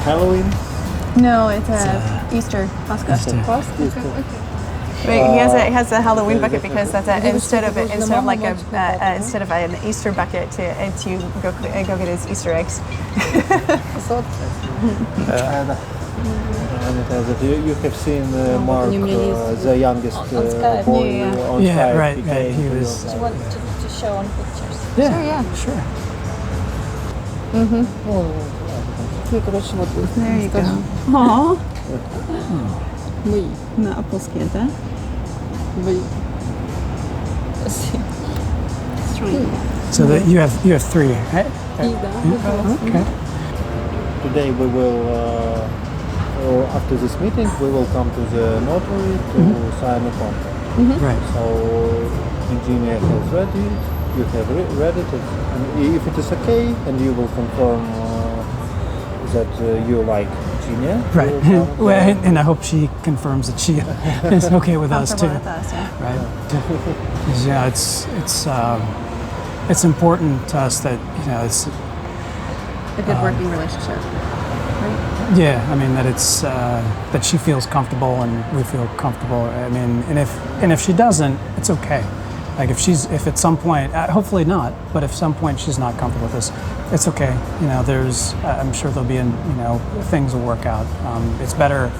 Halloween? No, it's Easter. Pascha. Easter. But he has a Halloween bucket because that's instead of an Easter bucket to go get his Easter eggs. You have seen Mark, the youngest boy on Skype. Right. He was. Do you want to show on pictures? Sure. There you go. Aww. Na polskie, tak? So that you have three, right? Okay. Today we will, after this meeting, we will come to the notary to sign a contract. Right. So Eugenia has read it, you have read it, and if it is okay, and you will confirm that you like Eugenia. Right. Well, and I hope she confirms that she is okay with us too. With us, yeah. Right. 'Cause, it's important to us that it's A good working relationship. Right? yeah. I mean that it's that she feels comfortable and we feel comfortable. I mean, and if she doesn't, it's okay. Like if at some point, hopefully not, but if some point she's not comfortable with this, it's okay. I'm sure there'll be things will work out. It's better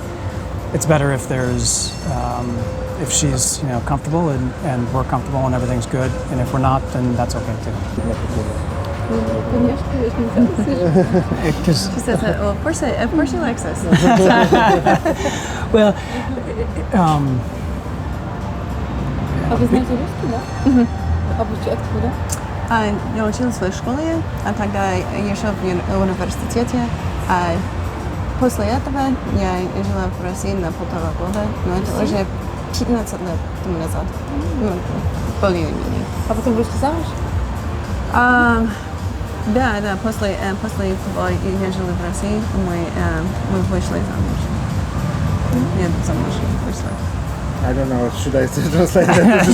if there's if she's comfortable and we're comfortable and everything's good, and if we're not, then that's okay too. She says that. Well, of course she likes us. Well. А вы знаете русский, да? Откуда? Я училась в школе, а тогда еще в университете. А после этого я жила в России на 1,5 года, но это уже 15 лет тому назад. Более-менее. А потом вышли замуж? Да, после того я жила в России, мы вышли замуж. Я замуж вышла. I don't know, should I translate that?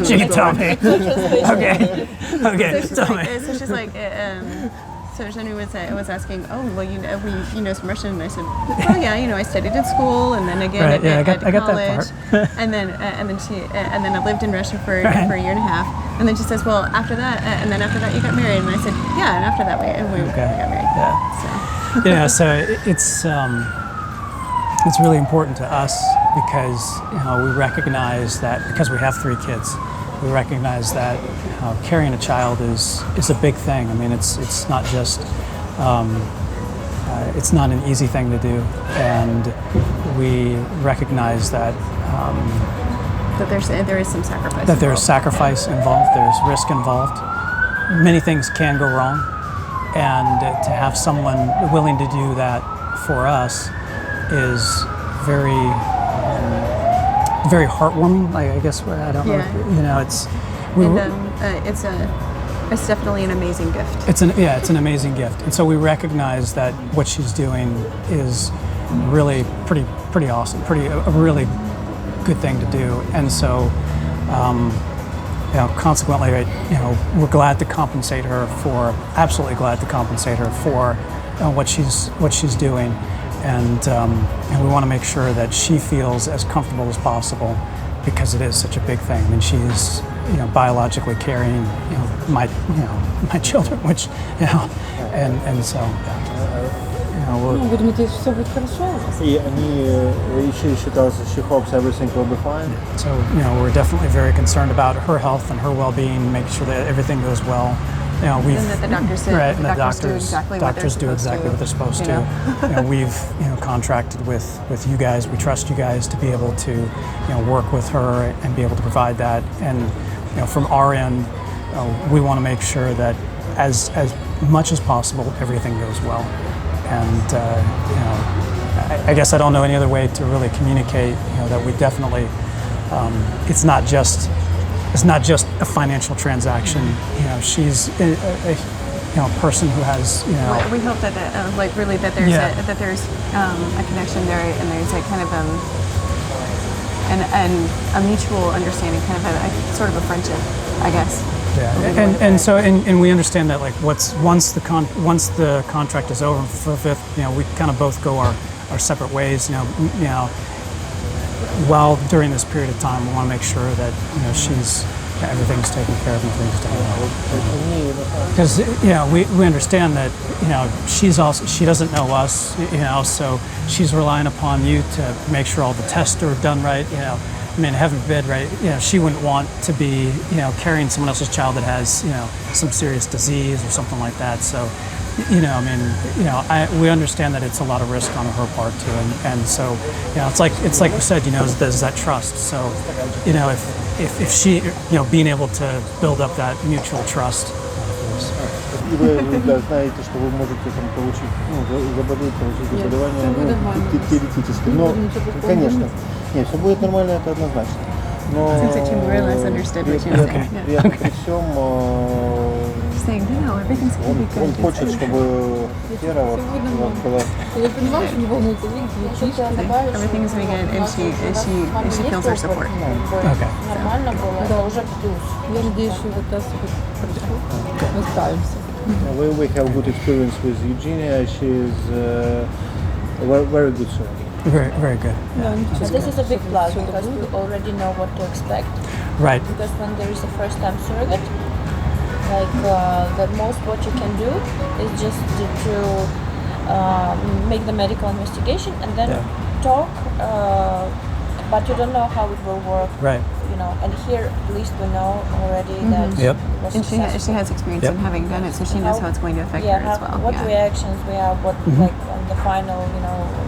She can tell me. Okay, So tell me. so she's like, so Jenny was asking, oh, well, you know some Russian, and I said, oh yeah, I studied at school, and then again Right, yeah, at I got college, that part. and then I lived in Russia for a year and a half, and then she says, well, after that you got married, and I said, yeah, and after that we got married. Yeah. So it's really important to us because we recognize that because we have 3 kids, we recognize that carrying a child is a big thing. I mean, it's not just it's not an easy thing to do, and we recognize that That there is some sacrifice. that there's sacrifice involved, there's risk involved. Many things can go wrong, and to have someone willing to do that for us is very very heartwarming. I guess I don't know. It's definitely an amazing gift. It's an amazing gift, and so we recognize that what she's doing is really pretty awesome, a really good thing to do, and so consequently, we're glad to compensate her absolutely glad to compensate her for what she's doing. And we want to make sure that she feels as comfortable as possible because it is such a big thing. I mean, she's biologically carrying my children, which and so Будем надеяться, все будет хорошо. She tells us she hopes everything will be fine. So we're definitely very concerned about her health and her well-being, making sure that everything goes well. And that the doctors do exactly what they're supposed to. We've contracted with you guys. We trust you guys to be able to work with her and be able to provide that. And from our end, we want to make sure that as much as possible everything goes well. And I guess I don't know any other way to really communicate that we definitely it's not just a financial transaction. She's a person who has. We hope that there's a connection there, and there's a kind of and a mutual understanding, kind of a sort of a friendship, I guess. And we understand that like once the contract is over for fifth, we kind of both go our separate ways. While during this period of time, we want to make sure that everything's taken care of and things done well. Because we understand that she doesn't know us, so she's relying upon you to make sure all the tests are done right. I mean, heaven forbid, right? She wouldn't want to be, carrying someone else's child that has, some serious disease or something like that. So, we understand that it's a lot of risk on her part too, and so, it's like we said, there's that trust. So, if she, being able to build up that mutual trust. И вы знаете, что вы можете там получить заболевание теоретически. Но, конечно, нет, все будет нормально, это однозначно. Но при всем он хочет, чтобы Кера была. Я понимаю, что не волнуется, Everything's very good, and she feels our support. Okay. Нормально было, это уже плюс. Я надеюсь, что вот это хорошо. Мы справимся. We have good experience with Eugenia. She's very good surrogate. Very, very good. But this is a big plus because we already know what to expect. Right. Because when there is a first-time surrogate, like the most what you can do is just to make the medical investigation and then talk, but you don't know how it will work. Right. And here at least we know already that Yep. it was And successful. she has experience in having done it, so she knows how it's going to affect her as well. What reactions we have, what like on the final,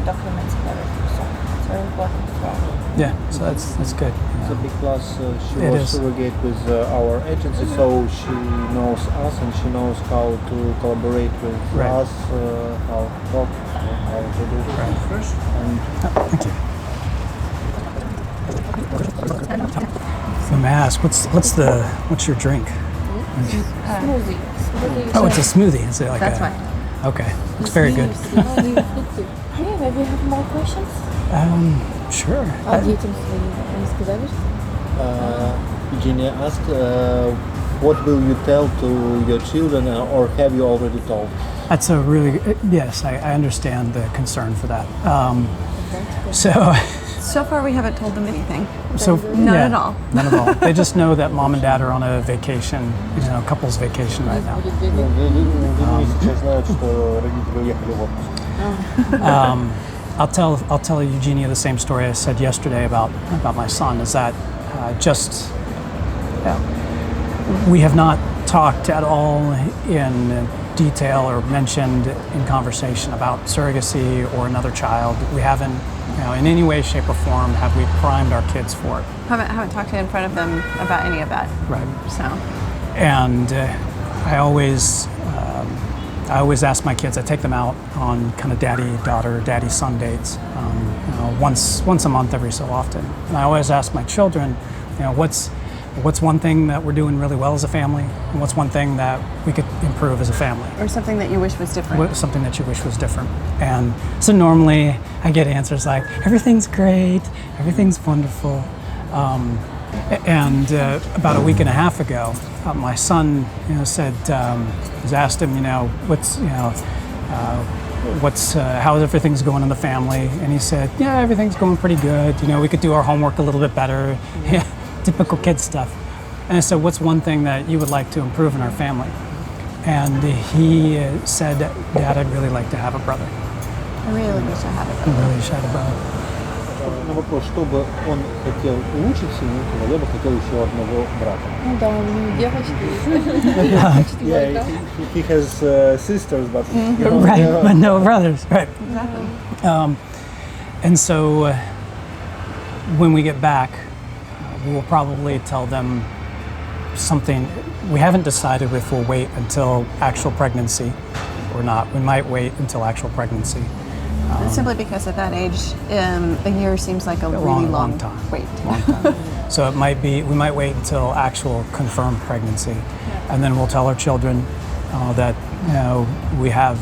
documents and everything. So it's very important as well. Yeah. So that's good. It's a big plus. She It was is. surrogate with our agency, so she knows us and she knows how to collaborate with Right. us, how to talk, how to do it. Right. And Thank you. Let me ask, what's your drink? Smoothie. Oh, it's a smoothie. Is it like That's a? fine. Okay, it's very good. Yeah, maybe you have more questions? Sure. А детям своим они сказали, что? Eugenia asked, what will you tell to your children, or have you already told? That's a really yes. I understand the concern for that. So far, we haven't told them anything. None at all. None at all. They just know that mom and dad are on a vacation, couple's vacation right now. Сейчас знают, что родители уехали в отпуск. I'll tell Eugenia the same story I said yesterday about my son. Is that we have not talked at all in detail or mentioned in conversation about surrogacy or another child. We haven't, in any way, shape, or form have we primed our kids for it. Haven't talked in front of them about any of that. Right. So. And I always ask my kids. I take them out on kind of daddy-daughter, daddy-son dates, once a month, every so often. And I always ask my children, what's one thing that we're doing really well as a family, and what's one thing that we could improve as a family? Or something that you wish was different. Something that you wish was different. And so normally I get answers like, everything's great, everything's wonderful. And about a week and a half ago, my son, said, was asked him, how everything's going in the family, and he said, yeah, everything's going pretty good. We could do our homework a little bit better. Yeah, typical kid stuff. And I said, what's one thing that you would like to improve in our family? And he said, Dad, I'd really like to have a brother. I really wish I had it. I really wish I had a brother. На вопрос, что бы он хотел улучшить в семье, я бы хотел еще одного брата. Ну да, у него девочки. Yeah, he has sisters, but Right, but no brothers. Right. Exactly. And so when we get back, we will probably tell them something. We haven't decided if we'll wait until actual pregnancy or not. We might wait until actual pregnancy. Simply because at that age, a year seems like a really long time. wait. Long time. So we might wait until actual confirmed pregnancy, and then we'll tell our children that we have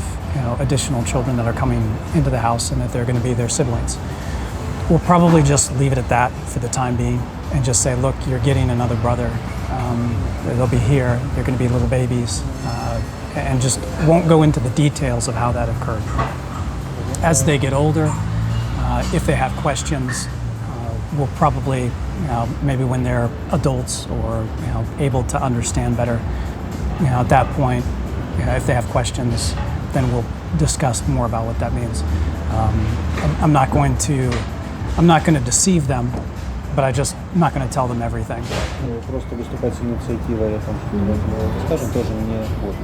additional children that are coming into the house and that they're going to be their siblings. We'll probably just leave it at that for the time being and just say, look, you're getting another brother. They'll be here. They're going to be little babies, and just won't go into the details of how that occurred. As they get older, if they have questions, we'll probably, maybe when they're adults or able to understand better, at that point, if they have questions, then we'll discuss more about what that means. I'm not going to deceive them, but I'm not going to tell them everything. Просто выступать с инициативой о том, что давайте скажем, тоже не будет.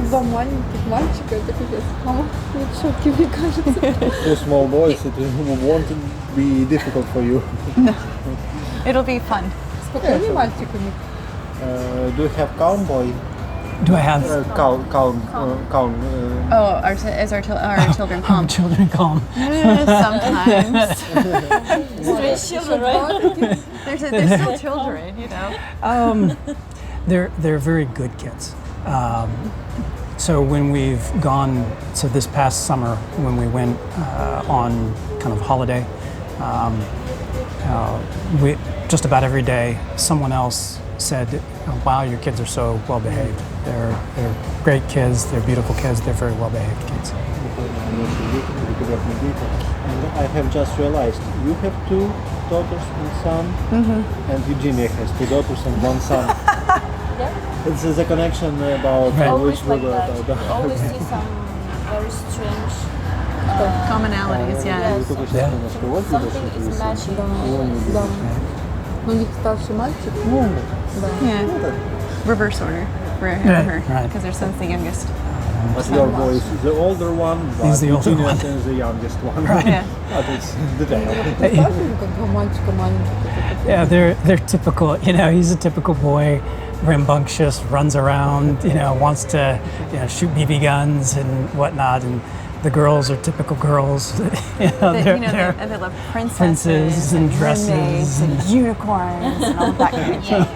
Два маленьких мальчика, это пипец. Мама, мне шутки, мне кажется. Two small boys, it won't be difficult for you. It'll be fun. Спокойный мальчик у них. Do you have calm boy? Do I have Calm. Oh, our children our calm? children calm? Sometimes. Strange children, right? They're still children, They're very good kids. So when we've gone, so this past summer when we went on kind of holiday, we just about every day someone else said, "Wow, your kids are so well behaved. They're great kids. They're beautiful kids. They're very well behaved kids." And I have just realized you have 2 daughters and son, and Eugenia has 2 daughters and 1 son. It's the connection about Always which like we were that. about. You always see some very strange. Commonalities, yeah. Вы только сейчас немножко вот видишь, Something что is есть. matching. Да. Но у них старший мальчик. Yeah. Reverse order for her, right. because her son's the youngest. But your boy is the older one, but He's the older Eugenia one. is the youngest one. Yeah. But it's the tail. Представь, как два мальчика маленьких. Yeah, they're typical. He's a typical boy, rambunctious, runs around. Wants to shoot BB guns and whatnot. And the girls are typical girls. They love princesses and dresses mermaids and unicorns and all that kind of thing.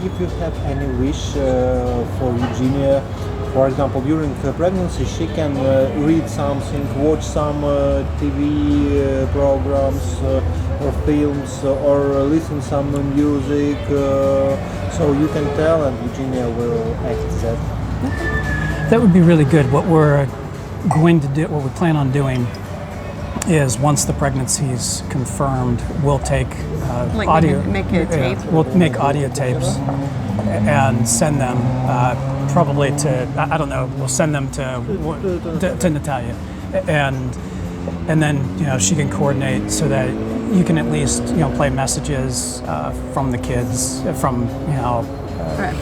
If you have any wish for Eugenia, for example, during pregnancy, she can read something, watch some TV programs or films, or listen some music. So you can tell, and Eugenia will act that. That would be really good. What we're going to do, what we plan on doing, is once the pregnancy is confirmed, we'll take Like audio. make a tape? We'll make audio tapes and send them probably to, I don't know. We'll send them to Natalia, and then she can coordinate so that you can at least play messages from the kids, from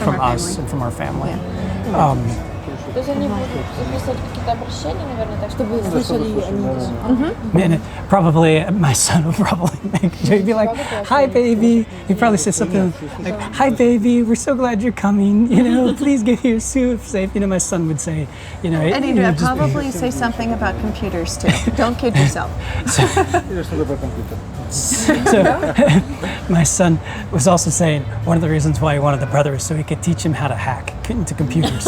From our us family. and from our family. То есть они будут записывать какие-то обращения, наверное, так Чтобы чтобы слышали они. And probably my son will probably he'd be like, "Hi, baby." He'd probably say something like, "Hi, baby. We're so glad you're coming. Please get here safe." My son would say, And it he'd would just be- probably say something about computers too. Don't kid yourself. Или что-то про компьютер. So my son was also saying one of the reasons why he wanted the brother is so he could teach him how to hack into computers.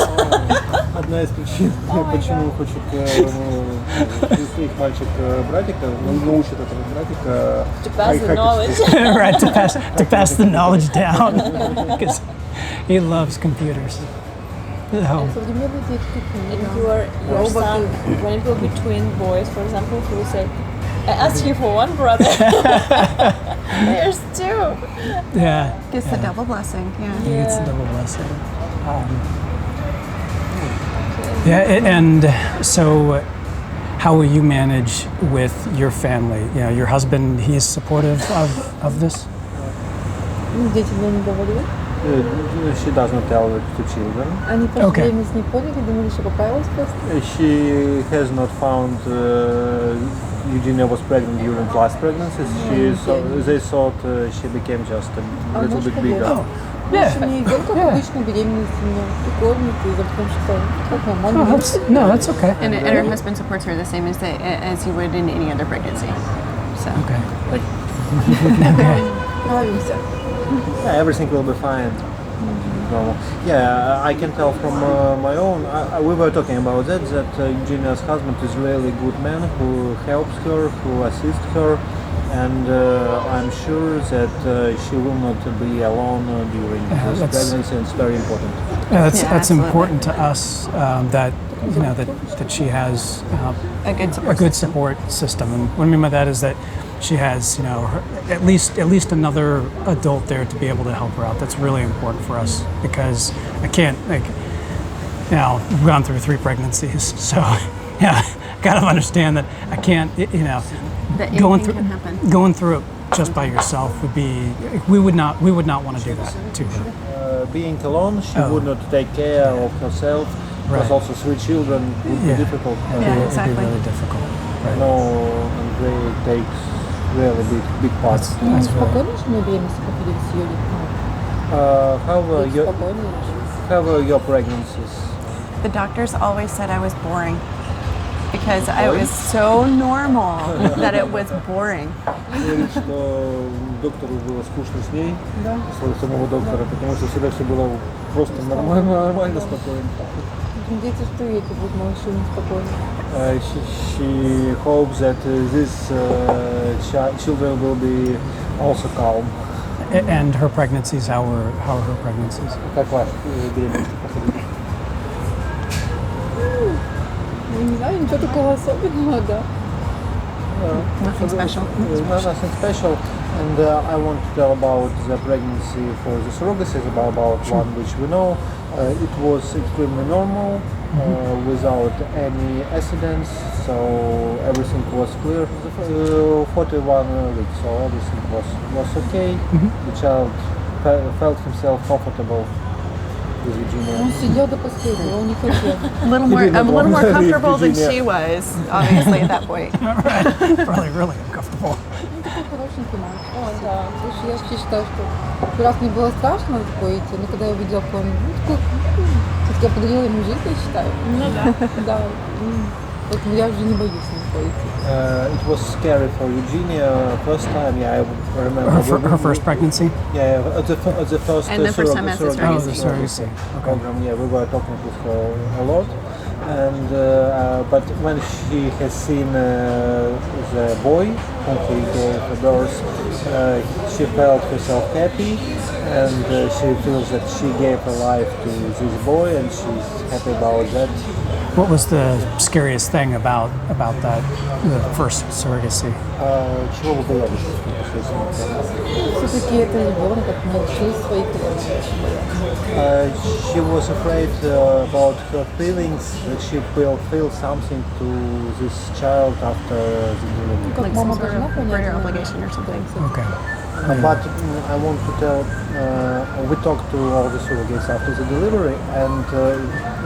Одна из причин, почему хочет своих мальчик-братика, научит этого братика to pass the knowledge. Right, to pass the knowledge down, because he loves computers. So, Современные детки. And your son, when it will be twin boys, for example, he will say, "I asked you for one brother. There's 2." yeah, Gets the double blessing, yeah. it's a double blessing. And so how will you manage with your family? Your husband, he's supportive of this? Дети мне не говорили. She doesn't tell it to children. Они в то же Okay. время с ней ходят и думали, что поправилась просто. She has not found Eugenia was pregnant during last pregnancy. They thought she became just a little bit bigger. Oh, В общем, не идем, как обычно, беременность меня и кормит, и потому что как нормально. that's okay. And her husband supports her the same as he would in any other pregnancy. So. Okay. Нравимся. Yeah, everything will be fine. normal. Yeah, I can tell from my own. We were talking about that Eugenia's husband is really good man who helps her, who assists her, and I'm sure that she will not be alone during this pregnancy. And it's very important. Yeah, that's absolutely. important to us that that she has A good support system. And what I mean by that is that she has at least another adult there to be able to help her out. That's really important for us because I can't we've gone through 3 pregnancies, so yeah, kind of understand that I can't That going anything through can happen. going through it just by yourself would be we would not want to do that to her. Being alone, she would not take care of herself. Because Right. also 3 children would be difficult. Yeah, exactly. It'd be really difficult. Right. No, and they take really big parts. Ну, That's really- спокойно же на беременности походили с Юлей? How were Спокойно. your pregnancies? The doctors always said I was boring because I was so normal that it was boring. Говорит, что доктору было скучно с ней, самого доктора, потому что всегда все было просто нормально, спокойно. Дети что эти будут малыши спокойно. She hopes that these children will be also calm. And her pregnancies, how are her pregnancies? Как ваш беременность проходила? Ну, не знаю, ничего такого особенного, да. Nothing special. Nothing special. And I want to tell about the pregnancy for the surrogacy, about one which we know. It was extremely normal, without any accidents, so everything was clear. 41 weeks, so everything was okay. The child felt himself comfortable with Eugenia. Он сидел до последнего, он не хотел. I'm a little more comfortable than she was, obviously, at that point. Probably really uncomfortable. Он такой хорошенький мальчик. Слушай, я вообще считаю, что раз мне было страшно такое идти, но когда я увидела, какой он, такой, все-таки я подарила ему жизнь, я считаю. Ну да. Да. Поэтому я уже не боюсь с ним пойти. It was scary for Eugenia first time. Yeah, I remember Her first pregnancy? Yeah, the first And the first time as a Oh, the surrogacy. Okay. program. Yeah, we were talking with her a lot, and but when she has seen the boy whom he gave birth, she felt herself happy, and she feels that she gave her life to this boy, and she's happy about that. What was the scariest thing about that, the first surrogacy? Чего вы боялись непосредственно? Все-таки это ребенок, от малышей своих, She was afraid about her feelings, that she will feel something to this child after the delivery. как Like мама some sort должна of понять. greater obligation or something. Okay. But I want to tell, we talked to all the surrogates after the delivery, and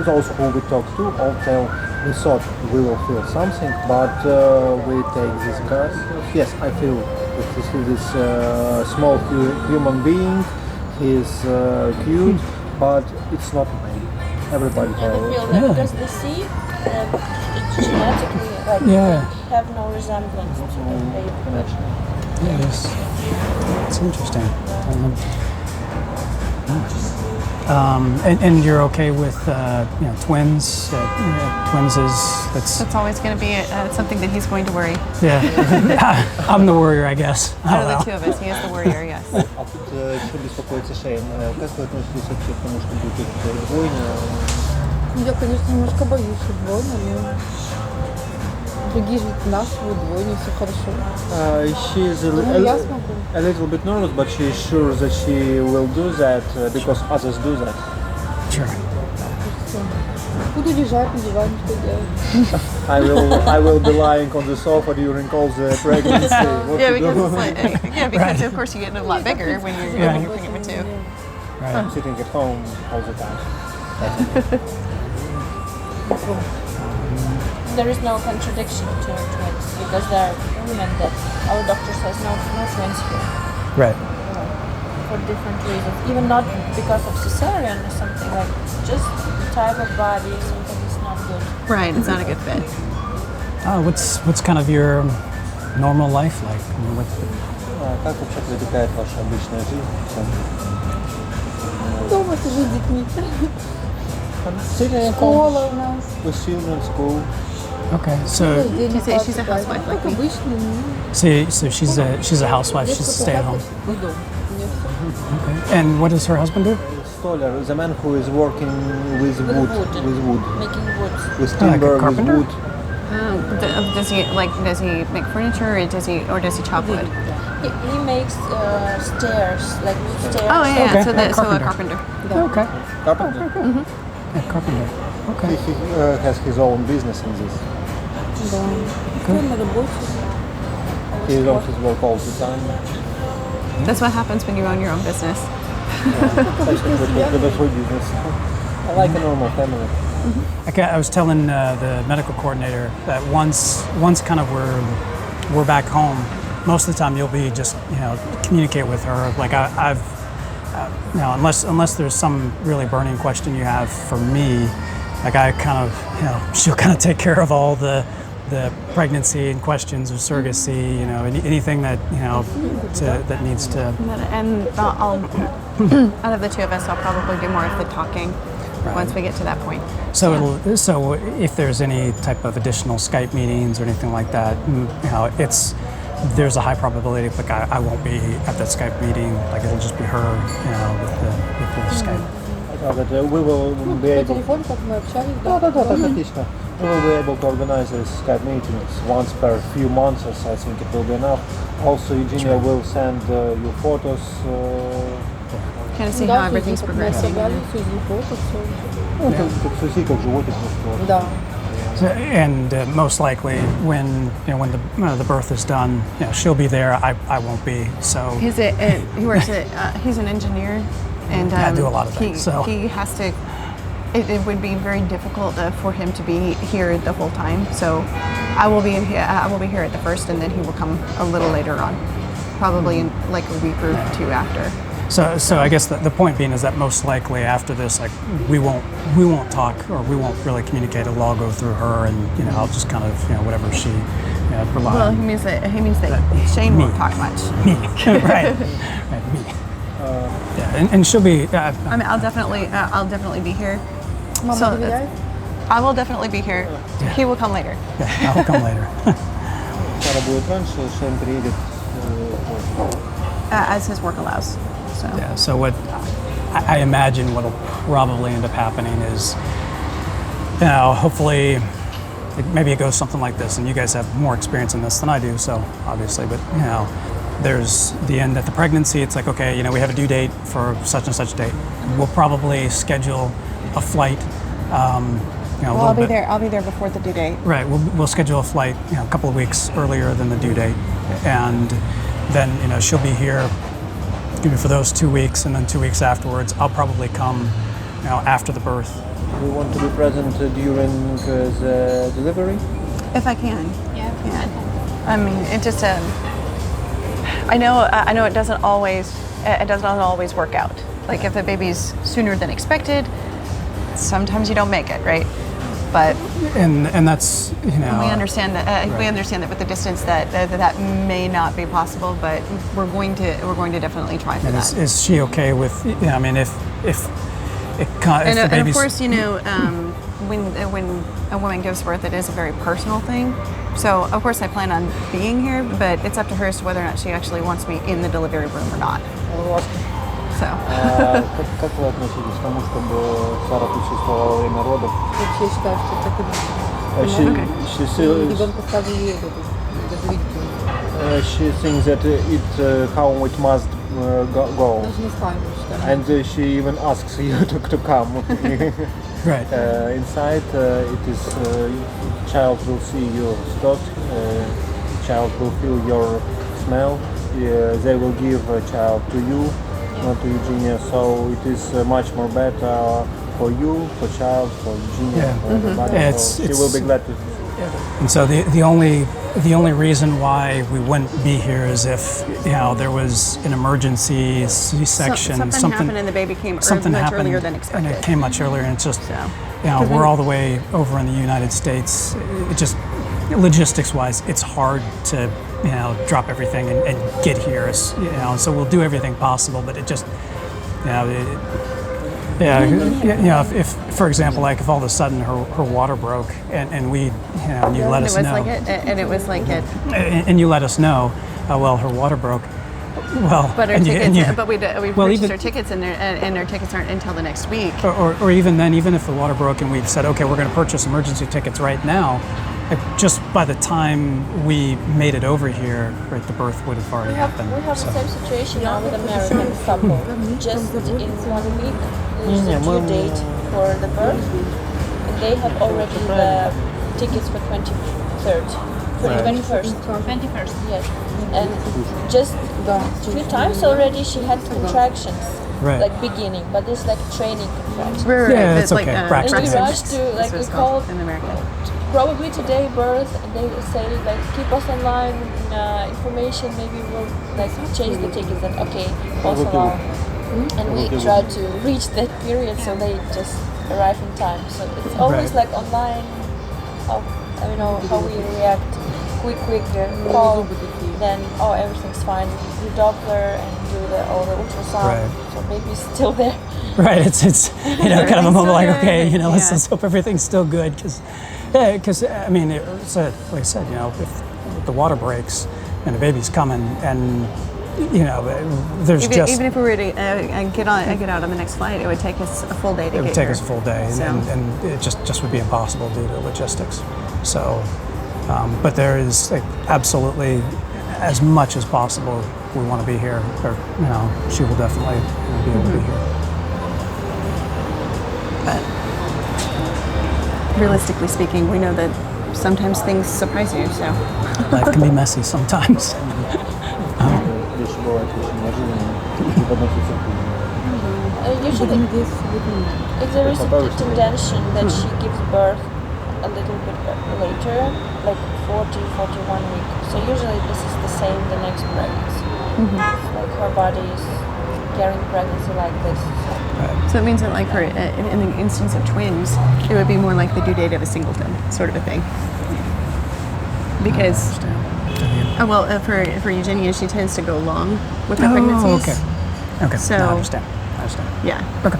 those who we talked to all tell we thought we will feel something, but we take this guy. Yes, I feel that this small human being. He's cute, but it's not mine. Everybody And I tells. feel that because they see it's genetically like Yeah. they have no resemblance to the baby. Yeah, it is. It's interesting. And you're okay with twins? Twins is That's always going to be something that he's going to worry. yeah. I'm the warrior, I guess. I Out don't of the know. two of us, he is the warrior, yes. А тут что беспокоится Шейн? Как вы относитесь вообще к тому, что будет двойня? Ну, я, конечно, немножко боюсь, что двойня, но другие же наши двойня, все хорошо. She is Думаю, я смогу. a little bit nervous, but she is sure that she will do that because others do that. Sure. Буду лежать на диване, что делать. I will be lying on the sofa during all the pregnancy. What Yeah, to because do? it's like, because of course you get a lot bigger when you're Yeah. pregnant with two. I'm sitting at home all the time. There is no contradiction to twins because there are women that our doctor says no twins here Right. for different reasons. Even not because of cesarean or something, like just the type of body, something is not good. Right, it's not a good fit. What's kind of your normal life like? I mean, Как вообще протекает ваша обычная жизнь? Дома сижу с детьми. Sitting at Школа home у нас. with children, school. Okay, so День say she's a housewife like Как me? обычно. so she's a housewife. She's a stay-at-home. И дом. У меня всё. Okay. And what does her husband do? Stoller, the man who is working with wood, Making woods. with Like a timber, with carpenter? wood. Does he make furniture or does he chop wood? He makes stairs, like wood stairs. Oh yeah, Okay, so a so a carpenter. carpenter. Okay, Carpenter. yeah, carpenter. Okay. He has his own business in this. Да. Кто на работе? He is on his work all the time. That's what happens when you own your own business. With a business. I like a normal family. Okay, I was telling the medical coordinator that once kind of we're back home, most of the time you'll be just communicate with her. Like I've unless there's some really burning question you have for me, like I kind of she'll kind of take care of all the pregnancy and questions of surrogacy, anything that that needs to. And I'll, out of the two of us, I'll probably do more of the talking once we get to that point. So so if there's any type of additional Skype meetings or anything like that, there's a high probability like I won't be at that Skype meeting. Like it'll just be her, with the Skype. We will be По able. телефону, как мы общались, Да, да? так отлично. We will be able to organize these Skype meetings once per few months. I think it will be enough. Also, Eugenia will send you photos. Kind of see Да, how everything's мы progressing. собрали всё, фото, всё. Как суси, как животик. Да. So, and most likely when the birth is done, she'll be there. I won't be. So He works at he's an engineer, and Yeah, I do a lot of things, so. he has to. It would be very difficult for him to be here the whole time. So I will be here at the first, and then he will come a little later on, probably in like a week or two after. So I guess the point being is that most likely after this, like we won't talk or we won't really communicate. It'll all go through her, and I'll just kind of whatever she rely Well, on. he means that Shane won't talk much. Me, right, me. Yeah, and she'll be. I mean, I'll definitely be here. Мама So, доверяет? I will definitely be here. He will come later. Yeah, I'll come later. Сара будет раньше, Шейн приедет позже. As his work allows. So. Yeah. So what I imagine what'll probably end up happening is, hopefully, maybe it goes something like this, and you guys have more experience in this than I do, so obviously, but there's the end at the pregnancy. It's like, okay, we have a due date for such and such date. We'll probably schedule a flight. Well, I'll be there before the due date. Right. We'll schedule a flight, a couple of weeks earlier than the due date, and then she'll be here for those 2 weeks, and then 2 weeks afterwards, I'll probably come, after the birth. We want to be present during the delivery. If I can. Yeah. I mean, it just. I know it doesn't always work out. Like if the baby's sooner than expected, sometimes you don't make it, right? But And that's we understand that we understand that with the distance that may not be possible, but we're going to definitely try for And that. is she okay with? I mean, if And the of baby's course, when a woman gives birth, it is a very personal thing. So of course I plan on being here, but it's up to her as to whether or not she actually wants me in the delivery room or not. So Как вы относитесь к тому, чтобы Сара присутствовала во время родов? Вообще считаю, что это ребенка сразу едет. She thinks that how it must go, Даже не ставим, считаю. and she even asks you to come. right. Inside, it is child will see your stomach, child will feel your smell. They will give a child to you, not to Eugenia. So it is much more better for you, for child, for Eugenia, Yeah. for everybody. Yeah, So she will be glad to. And so the only reason why we wouldn't be here is if there was an emergency C-section, something happened and the baby came something much happened earlier than and expected. it came much earlier, and it's just So. we're all the way over in the United States. It just logistics-wise, it's hard to drop everything and get here. So we'll do everything possible, but it just Yeah, you know, if for example, like if all of a sudden her water broke and we, you know, and you let us know, it was like it. and you let us know, well, her water broke. Well, But our and tickets, you, but we well, purchased even- our tickets, and our tickets aren't until the next week. or even then, even if the water broke and we said, okay, we're going to purchase emergency tickets right now, like, just by the time we made it over here, right, the birth would have already happened. We have so. the same situation now with American couple. Just in 1 week, there's a due date for the birth, and they have already the tickets for 23rd, for 21st. 21st. Yes, and just a few times already she had contractions, Right. like beginning, but it's like training contractions. Yeah, it's like, okay. Practice. And we Right. rushed to, like, That's what we it's called called in America. probably today birth, and they say like keep us online, information, maybe we'll like change the tickets, and okay, also now. And we tried to reach that period, so they just arrive in time. So it's always Right. like online, how, you know, how we react, quick call, then everything's fine, do Doppler and do all the ultrasound, Right. so baby's still there. Right, it's you know, kind of a moment like, okay, you know, Yeah. let's hope everything's still good, because I mean, it's like I said, you know, if the water breaks and the baby's coming, and you know, there's just Even if we were to get out on the next flight, it would take us a full day to it would get take here. us a full day, So- and it just would be impossible due to logistics. So, but there is like, absolutely, as much as possible, we want to be here, or you know, she will definitely be able to be here. But realistically speaking, we know that sometimes things surprise you. So Life can be messy sometimes. Jeśli było jakieś niemożliwe, nie podnosicie Usually, if there is a tendency that she gives birth a little bit later, like 40, 41 week. So usually this is the same the next pregnancy. It's like her body is carrying pregnancy like this. So it means that, like, for in the instance of twins, it would be more like the due date of a singleton, sort of a thing. Because, for Eugenia, she tends to go long with her pregnancies. Okay. Okay. So- No, I understand. Yeah. Okay.